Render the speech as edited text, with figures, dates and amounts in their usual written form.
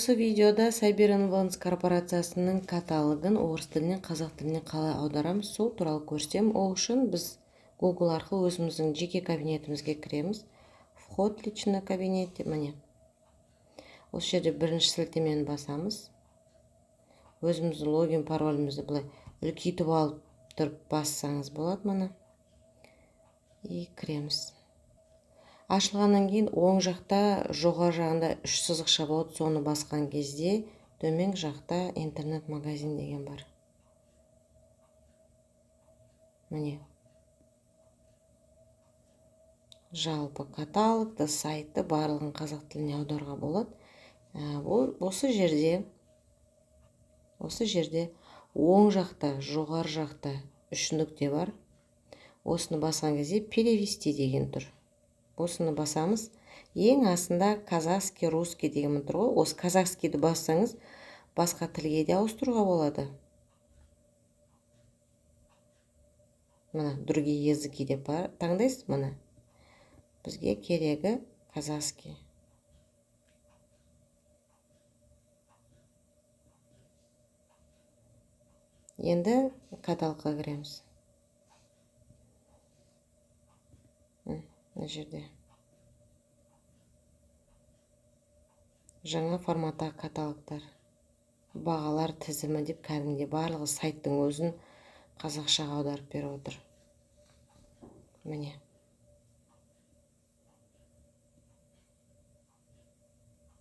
Осы видеода Сайбер Инвенс корпорациясының каталогын орыс тілінен қазақ тіліне қалай аударамыз, сол туралы көрсетемін. Ол үшін біз Google арқылы өзіміздің жеке кабинетімізге кіреміз. Вход личный кабинет, міне. Осы жерде бірінші сілтемені басамыз. Өзіміздің логин паролімізді былай үлкейтіп алып тұрып бассаңыз болады, міне. И кіреміз. Ашылғаннан кейін оң жақта жоғары жағында 3 сызықша болады, соны басқан кезде төмен жақта интернет-магазин деген бар. Міне. Жалпы каталогты, сайтты барлығын қазақ тіліне аударуға болады. Осы жерде оң жақта, жоғары жақта 3 нүкте бар. Осыны басқан кезде перевести деген тұр. Осыны басамыз. Ең астында казахский, русский деген тұр ғой. Осы казахскийді бассаңыз, басқа тілге де ауыстыруға болады. Мына другие языки деп таңдайсыз, мына. Бізге керегі казахский. Енді каталогқа кіреміз. Мына жерде жаңа форматтағы каталогтар, бағалар тізімі деп кәдімгідей барлығы сайттың өзін қазақшаға аударып беріп отыр. Міне.